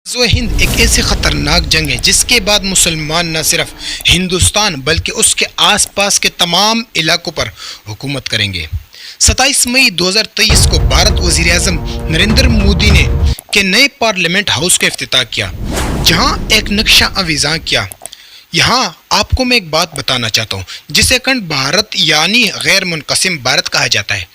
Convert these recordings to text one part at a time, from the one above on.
غزوہ ہند ایک ایسی خطرناک جنگ ہے جس کے بعد مسلمان نہ صرف ہندوستان بلکہ اس کے آس پاس کے تمام علاقوں پر حکومت کریں گے۔ 27 مئی 2023 کو بھارت وزیر اعظم نریندر مودی نے کے نئے پارلیمنٹ ہاؤس کا افتتاح کیا، جہاں ایک نقشہ آویزاں کیا۔ یہاں آپ کو میں ایک بات بتانا چاہتا ہوں جسے اکھنڈ بھارت یعنی غیر منقسم بھارت کہا جاتا ہے۔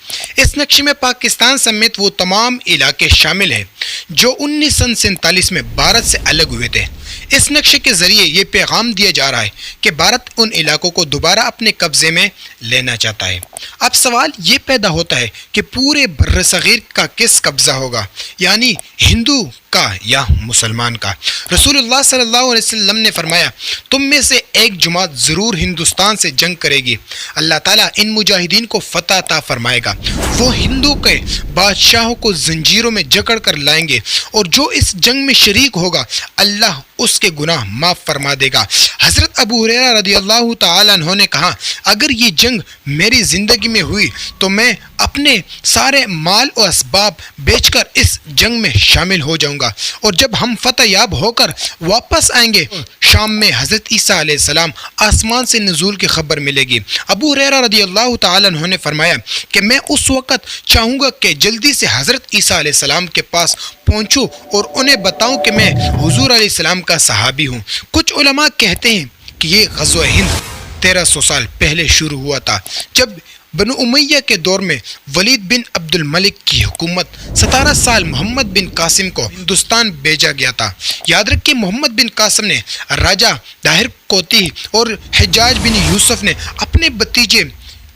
اس نقشے میں پاکستان سمیت وہ تمام علاقے شامل ہیں جو 1947 میں بھارت سے الگ ہوئے تھے۔ اس نقشے کے ذریعے یہ پیغام دیا جا رہا ہے کہ بھارت ان علاقوں کو دوبارہ اپنے قبضے میں لینا چاہتا ہے۔ اب سوال یہ پیدا ہوتا ہے کہ پورے بر صغیر کا کس قبضہ ہوگا، یعنی ہندو کا یا مسلمان کا؟ رسول اللہ صلی اللہ علیہ وسلم نے فرمایا، تم میں سے ایک جماعت ضرور ہندوستان سے جنگ کرے گی، اللہ تعالیٰ ان مجاہدین کو فتح عطا فرمائے گا، وہ ہندو کے بادشاہوں کو زنجیروں میں جکڑ کر لائیں گے، اور جو اس جنگ میں شریک ہوگا اللہ اس کے گناہ معاف فرما دے گا۔ حضرت ابو ہریرہ رضی اللہ تعالیٰ عنہ نے کہا، اگر یہ جنگ میری زندگی میں ہوئی تو میں اپنے سارے مال و اسباب بیچ کر اس جنگ میں شامل ہو جاؤں گا، اور جب ہم فتح یاب ہو کر واپس آئیں گے شام میں حضرت عیسیٰ علیہ السلام آسمان سے نزول کی خبر ملے گی۔ ابو ہریرہ رضی اللہ تعالیٰ عنہ نے فرمایا کہ میں اس وقت چاہوں گا کہ جلدی سے حضرت عیسیٰ علیہ السلام کے پاس پہنچوں اور انہیں بتاؤں کہ میں حضور علیہ السلام کا صحابی ہوں۔ کچھ علماء کہتے ہیں کہ یہ غزوہ ہند 1300 سال پہلے شروع ہوا تھا، جب بنو امیہ کے دور میں ولید بن عبد الملک کی حکومت 17 سال محمد بن قاسم کو ہندوستان بھیجا گیا تھا۔ یاد رکھیں، محمد بن قاسم نے راجہ داہر کوتی اور حجاج بن یوسف نے اپنے بھتیجے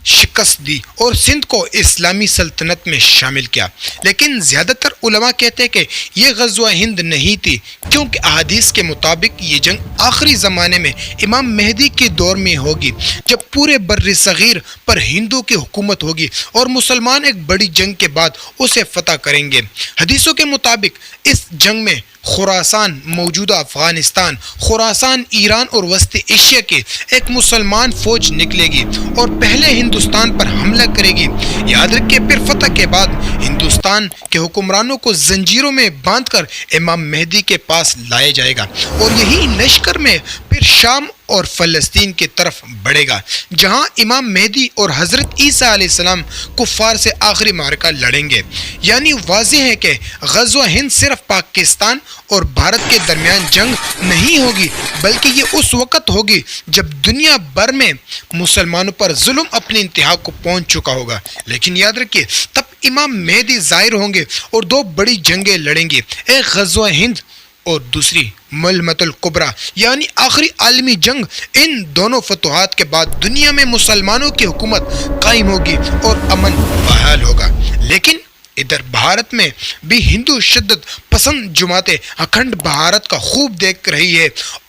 شکست دی اور سندھ کو اسلامی سلطنت میں شامل کیا، لیکن زیادہ تر علماء کہتے ہیں کہ یہ غزوہ ہند نہیں تھی، کیونکہ احادیث کے مطابق یہ جنگ آخری زمانے میں امام مہدی کے دور میں ہوگی، جب پورے بر صغیر پر ہندو کی حکومت ہوگی اور مسلمان ایک بڑی جنگ کے بعد اسے فتح کریں گے۔ حدیثوں کے مطابق اس جنگ میں خراسان، موجودہ افغانستان، خراسان، ایران اور وسطی ایشیا کی ایک مسلمان فوج نکلے گی اور پہلے ہندوستان پر حملہ کرے گی۔ یاد رکھیں، پھر فتح کے بعد ہندوستان کے حکمرانوں کو زنجیروں میں باندھ کر امام مہدی کے پاس لایا جائے گا، اور یہی لشکر میں پھر شام اور فلسطین کی طرف بڑھے گا، جہاں امام مہدی اور حضرت عیسیٰ علیہ السلام کفار سے آخری معرکہ لڑیں گے۔ یعنی واضح ہے کہ غزوہ ہند صرف پاکستان اور بھارت کے درمیان جنگ نہیں ہوگی، بلکہ یہ اس وقت ہوگی جب دنیا بھر میں مسلمانوں پر ظلم اپنی انتہا کو پہنچ چکا ہوگا۔ لیکن یاد رکھیے، تب امام مہدی ظاہر ہوں گے اور دو بڑی جنگیں لڑیں گے، ایک غزوہ ہند اور دوسری ملحمۃ الکبریٰ یعنی آخری عالمی جنگ۔ ان دونوں فتوحات کے بعد دنیا میں مسلمانوں کی حکومت قائم ہوگی اور امن بحال ہوگا۔ لیکن ادھر بھارت میں بھی ہندو شدت پسند جماعتیں اکھنڈ بھارت کا خوب دیکھ رہی ہے۔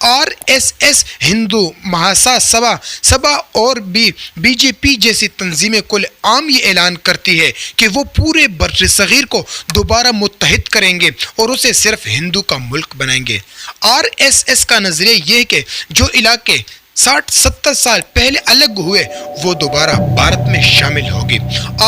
RSS، ہندو مہاسا سبھا اور بی جے پی جیسی تنظیمیں کل عام یہ اعلان کرتی ہے کہ وہ پورے بر صغیر کو دوبارہ متحد کریں گے اور اسے صرف ہندو کا ملک بنائیں گے۔ RSS کا نظریہ یہ ہے کہ جو علاقے 60-70 سال پہلے الگ ہوئے وہ دوبارہ بھارت میں شامل ہوگی۔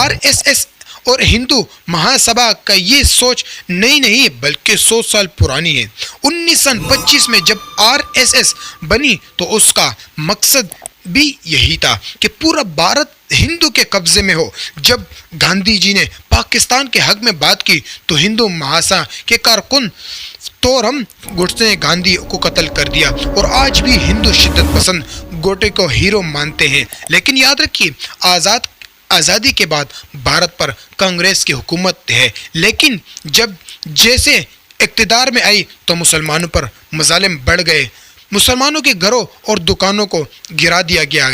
RSS اور ہندو مہاسبھا کا یہ سوچ نئی نہیں بلکہ 100 سال پرانی ہے۔ 1925 میں جب RSS بنی تو اس کا مقصد بھی یہی تھا کہ پورا بھارت ہندو کے قبضے میں ہو۔ جب گاندھی جی نے پاکستان کے حق میں بات کی تو ہندو مہاسا کے کارکن تورم گوڈسے نے گاندھی کو قتل کر دیا، اور آج بھی ہندو شدت پسند گوڈسے کو ہیرو مانتے ہیں۔ لیکن یاد رکھیے، آزادی کے بعد بھارت پر کانگریس کی حکومت ہے، لیکن جب جیسے اقتدار میں آئی تو مسلمانوں پر مظالم بڑھ گئے، مسلمانوں کے گھروں اور دکانوں کو گرا دیا گیا،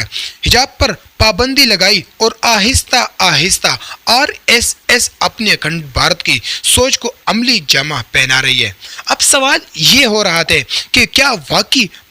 حجاب پر پابندی لگائی، اور آہستہ آہستہ RSS اپنے اکھنڈ بھارت کی سوچ کو عملی جامہ پہنا رہی ہے۔ اب سوال یہ ہو رہا تھا کہ کیا واقعی